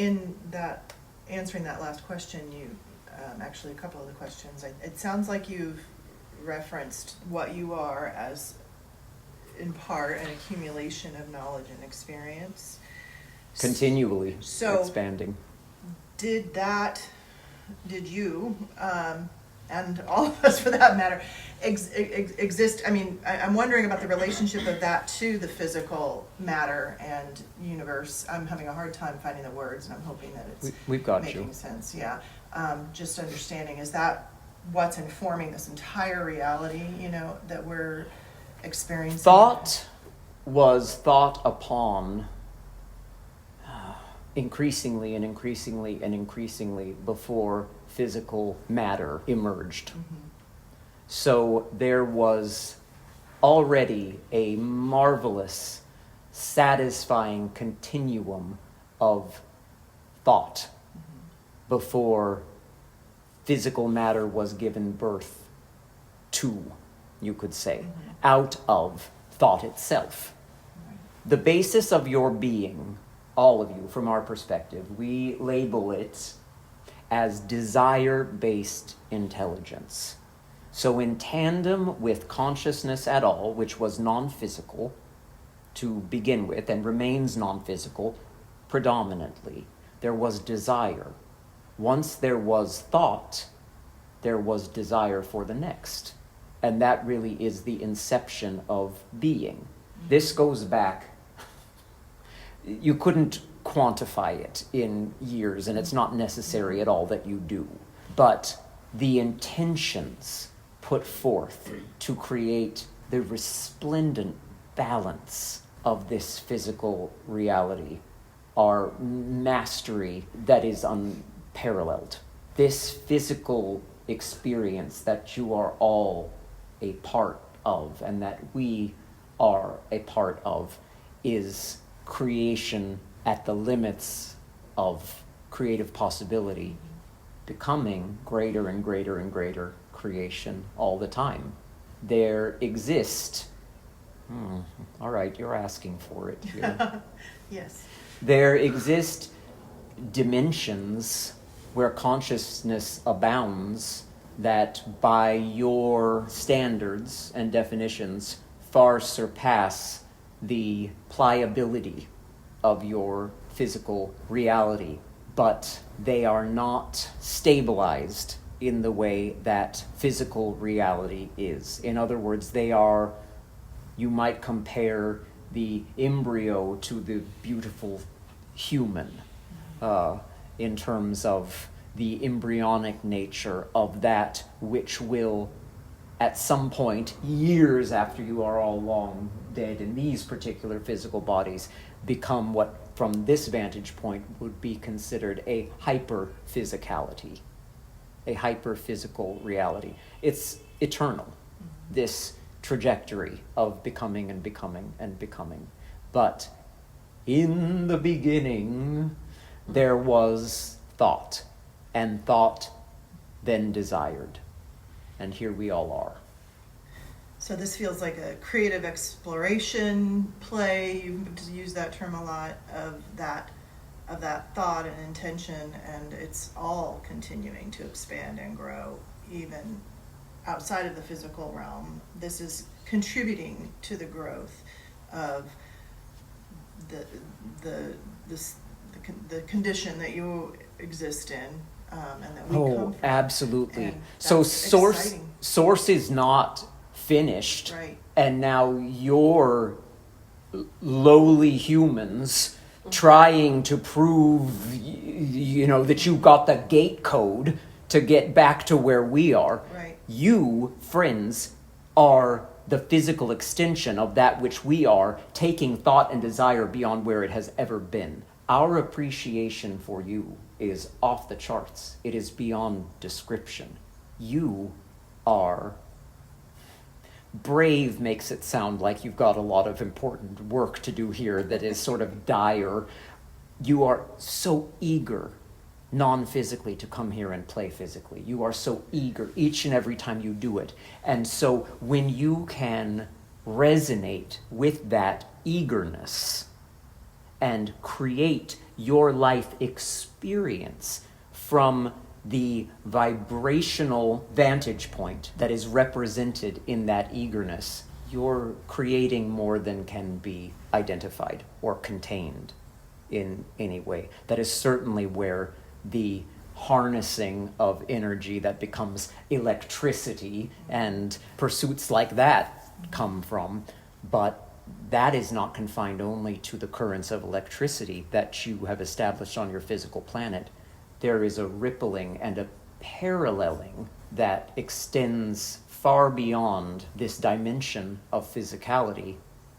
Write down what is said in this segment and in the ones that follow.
in that, answering that last question, you, actually a couple of the questions, it sounds like you've referenced what you are as, in part, an accumulation of knowledge and experience. Continually So, expanding. Did you, and all of us for that matter, exist? I mean, I'm wondering about the relationship of that to the physical matter and universe. I'm having a hard time finding the words, and I'm hoping that it's We've got making you. sense. Yeah, just understanding, is that what's informing this entire reality, that we're experiencing? Thought was thought upon increasingly and increasingly and increasingly before physical matter emerged. Mm-hmm. So there was already a marvelous, satisfying continuum of thought before physical matter was given birth to, you could say, out of thought itself. The basis of your being, all of you, from our perspective, we label it as desire-based intelligence. So in tandem with consciousness at all, which was non-physical to begin with and remains non-physical predominantly, there was desire. Once there was thought, there was desire for the next. And that really is the inception of being. This goes back, you couldn't quantify it in years, and it's not necessary at all that you do. But the intentions put forth to create the resplendent balance of this physical reality are mastery that is unparalleled. This physical experience that you are all a part of and that we are a part of is creation at the limits of creative possibility, becoming greater and greater and greater creation all the time. There exist, all right, you're asking for it here. Yes. There exist dimensions where consciousness abounds that by your standards and definitions far surpass the pliability of your physical reality, but they are not stabilized in the way that physical reality is. In other words, they are, you might compare the embryo to the beautiful human in terms of the embryonic nature of that which will, at some point, years after you are all long dead in these particular physical bodies, become what, from this vantage point, would be considered a hyper-physicality, a hyper-physical reality. It's eternal, this trajectory of becoming and becoming and becoming. But in the beginning, there was thought, and thought then desired. And here we all are. So this feels like a creative exploration play. You use that term a lot, of that thought and intention, and it's all continuing to expand and grow, even outside of the physical realm. This is contributing to the growth of the condition that you exist in, and that we come from. Absolutely. And So that's exciting. source is not finished, Right. and now you're lowly humans trying to prove, that you got the gate code to get back to where we are. Right. You, friends, are the physical extension of that which we are, taking thought and desire beyond where it has ever been. Our appreciation for you is off the charts. It is beyond description. You are... Brave makes it sound like you've got a lot of important work to do here that is sort of dire. You are so eager, non-physically, to come here and play physically. You are so eager each and every time you do it. And so when you can resonate with that eagerness and create your life experience from the vibrational vantage point that is represented in that eagerness, you're creating more than can be identified or contained in any way. That is certainly where the harnessing of energy that becomes electricity and pursuits like that come from. But that is not confined only to the currents of electricity that you have established on your physical planet. There is a rippling and a paralleling that extends far beyond this dimension of physicality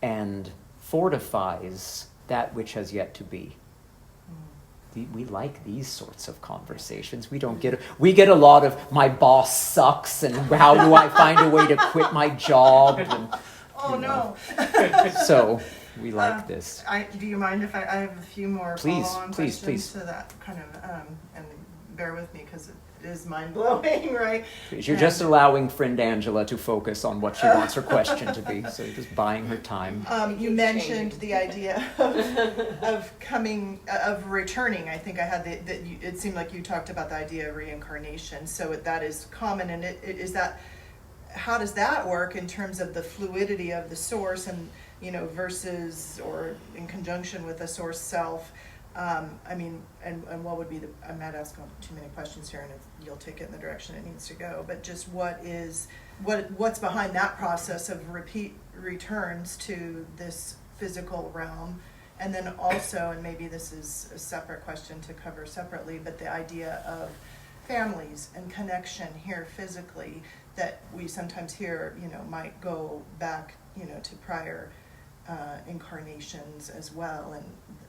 and fortifies that which has yet to be. We like these sorts of conversations. We get a lot of my boss sucks and how do I find a way to quit my job? And, no. So we like this. Do you mind if I have a few more follow-on questions to that kind of, and bear with me because it is mind-blowing, right? You're just allowing friend Angela to focus on what she wants her question to be, so you're just buying her time. You mentioned the idea of returning. I think I had it seemed like you talked about the idea of reincarnation, so that is common, and how does that work in terms of the fluidity of the source and, versus or in conjunction with the source self? And what would be I might ask too many questions here, and you'll take it in the direction it needs to go. But just what's behind that process of repeat returns to this physical realm, and then also, and maybe this is a separate question to cover separately, but the idea of families and connection here physically that we sometimes hear, might go back, to prior incarnations as well, and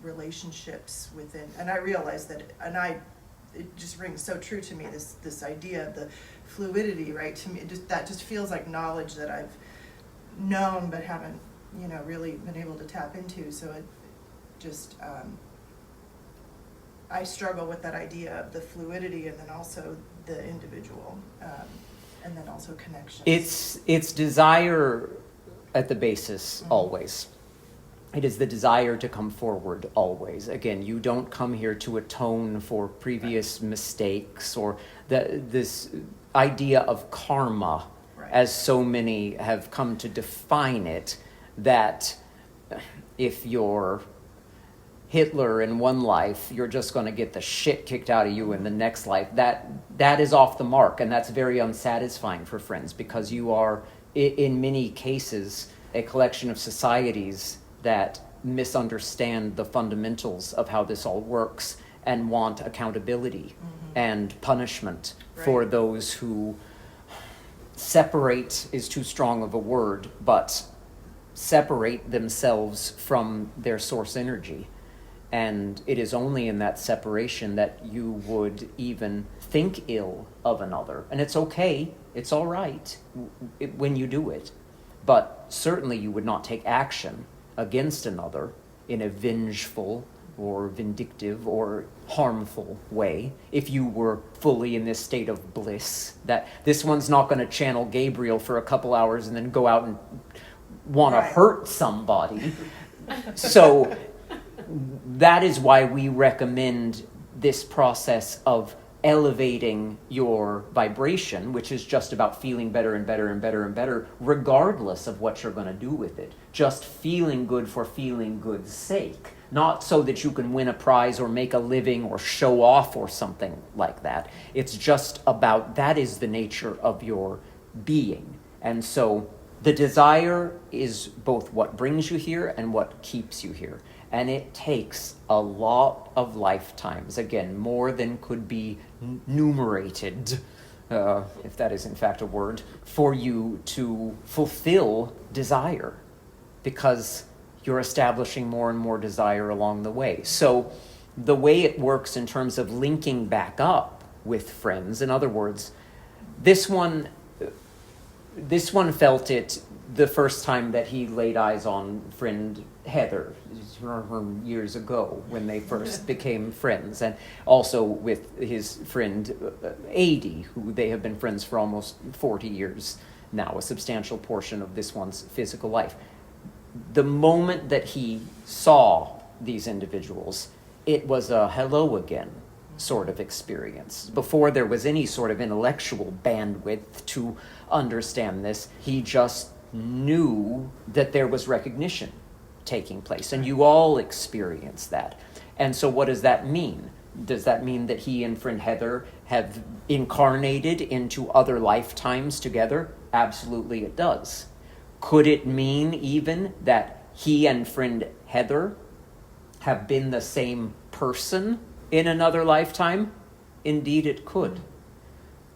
relationships within. And I realize that, it just rings so true to me, this idea of the fluidity, right? To me, that just feels like knowledge that I've known but haven't, really been able to tap into. So it just, I struggle with that idea of the fluidity, and then also the individual, and then also connection. It's desire at the basis, always. It is the desire to come forward always. Again, you don't come here to atone for previous mistakes or this idea of karma, as so many have come to define it, that if you're Hitler in one life, you're just going to get the shit kicked out of you in the next life. That is off the mark, and that's very unsatisfying for friends, because you are, in many cases, a collection of societies that misunderstand the fundamentals of how this all works and want accountability and punishment for those who separate is too strong of a word, but separate themselves from their source energy. And it is only in that separation that you would even think ill of another. And it's okay, it's all right when you do it. But certainly you would not take action against another in a vengeful or vindictive or harmful way if you were fully in this state of bliss, that this one's not going to channel Gabriel for a couple hours and then go out and want to hurt somebody. So that is why we recommend this process of elevating your vibration, which is just about feeling better and better and better and better, regardless of what you're going to do with it. Just feeling good for feeling good's sake. Not so that you can win a prize or make a living or show off or something like that. It's just about, that is the nature of your being. And so the desire is both what brings you here and what keeps you here. And it takes a lot of lifetimes, again, more than could be numerated, if that is in fact a word, for you to fulfill desire, because you're establishing more and more desire along the way. So the way it works in terms of linking back up with friends, in other words, this one felt it the first time that he laid eyes on friend Heather years ago when they first became friends, and also with his friend Adi, who they have been friends for almost 40 years now, a substantial portion of this one's physical life. The moment that he saw these individuals, it was a hello again sort of experience. Before there was any sort of intellectual bandwidth to understand this, he just knew that there was recognition taking place, and you all experience that. And so what does that mean? Does that mean that he and friend Heather have incarnated into other lifetimes together? Absolutely it does. Could it mean even that he and friend Heather have been the same person in another lifetime? Indeed it could.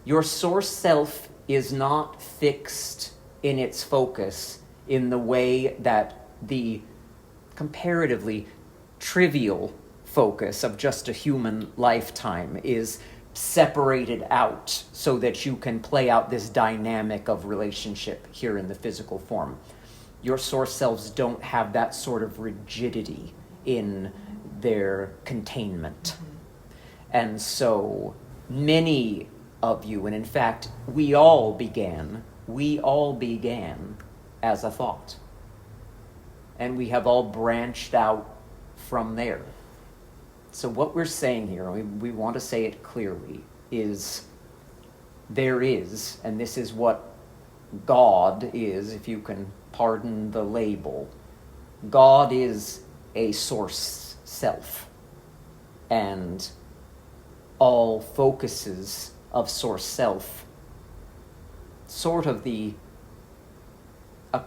Your source self is not fixed in its focus in the way that the comparatively trivial focus of just a human lifetime is separated out so that you can play out this dynamic of relationship here in the physical form. Your source selves don't have that sort of rigidity in their containment. And so many of you, and in fact, we all began as a thought. And we have all branched out from there. So what we're saying here, we want to say it clearly, is there is, and this is what God is, if you can pardon the label, God is a source self. And all focuses of source self, sort of a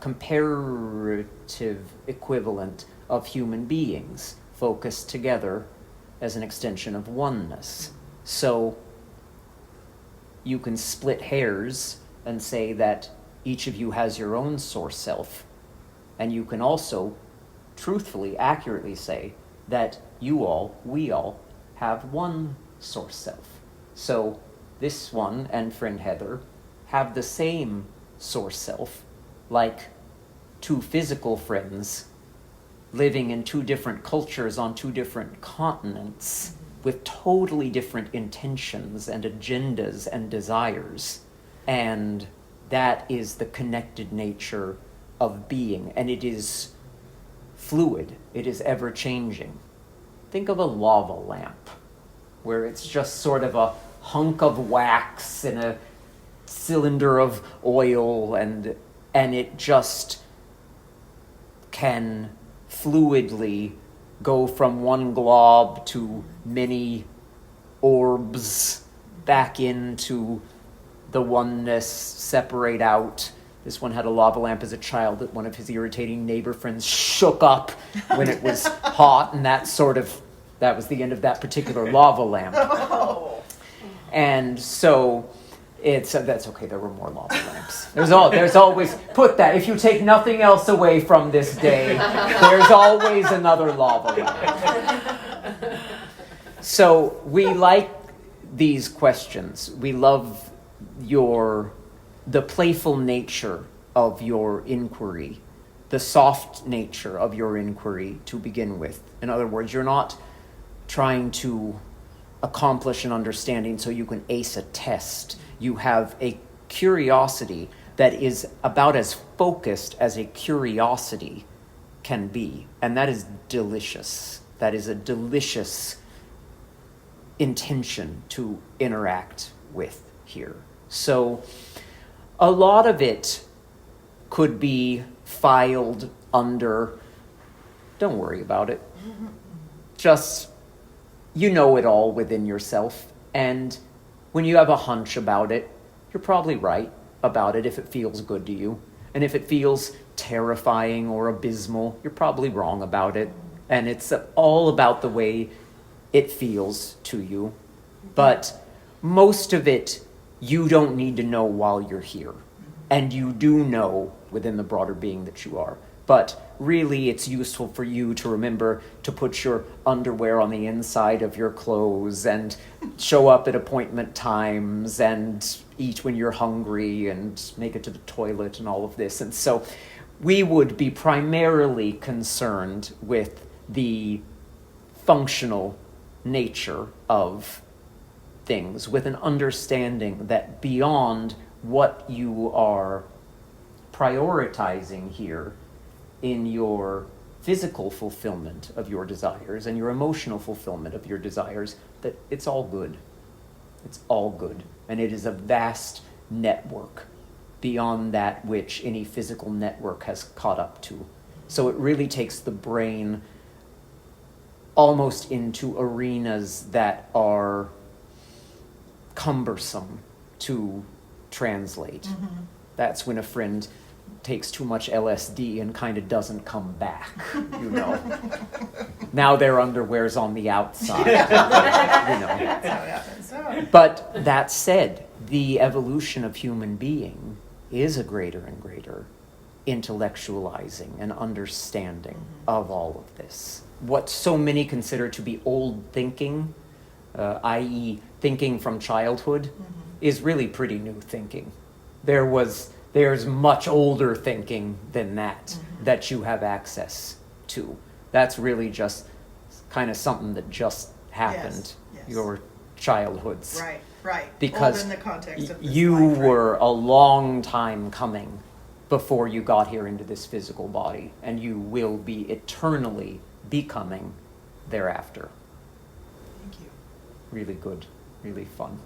comparative equivalent of human beings focused together as an extension of oneness. So you can split hairs and say that each of you has your own source self, and you can also truthfully, accurately say that we all have one source self. So this one and friend Heather have the same source self, like two physical friends living in two different cultures on two different continents with totally different intentions and agendas and desires. And that is the connected nature of being. And it is fluid. It is ever-changing. Think of a lava lamp, where it's just sort of a hunk of wax in a cylinder of oil, and it just can fluidly go from one glob to many orbs back into the oneness, separate out. This one had a lava lamp as a child that one of his irritating neighbor friends shook up when it was hot, and that was the end of that particular lava lamp. Oh. And so that's okay, there were more lava lamps. There's always, put that, if you take nothing else away from this day, there's always another lava lamp. So we like these questions. We love the playful nature of your inquiry, the soft nature of your inquiry to begin with. In other words, you're not trying to accomplish an understanding so you can ace a test. You have a curiosity that is about as focused as a curiosity can be. And that is delicious. That is a delicious intention to interact with here. So a lot of it could be filed under, don't worry about it. Just, you know it all within yourself. And when you have a hunch about it, you're probably right about it if it feels good to you. And if it feels terrifying or abysmal, you're probably wrong about it. And it's all about the way it feels to you. But most of it, you don't need to know while you're here. And you do know within the broader being that you are. But really, it's useful for you to remember to put your underwear on the inside of your clothes and show up at appointment times and eat when you're hungry and make it to the toilet and all of this. And so we would be primarily concerned with the functional nature of things, with an understanding that beyond what you are prioritizing here in your physical fulfillment of your desires and your emotional fulfillment of your desires, that it's all good. It's all good. And it is a vast network beyond that which any physical network has caught up to. So it really takes the brain almost into arenas that are cumbersome to translate. Mm-hmm. That's when a friend takes too much LSD and kind of doesn't come back, you know. Now their underwear's on the outside, you know. That's how it happens. Oh. But that said, the evolution of human being is a greater and greater intellectualizing and understanding of all of this. What so many consider to be old thinking, i.e. thinking from childhood, is really pretty new thinking. There's much older thinking than that that you have access to. That's really just kind of something that just happened, Yes. your childhoods. Right. Because Old in the context of this you life, right? were a long time coming before you got here into this physical body, and you will be eternally becoming thereafter. Thank you. Really good, really fun.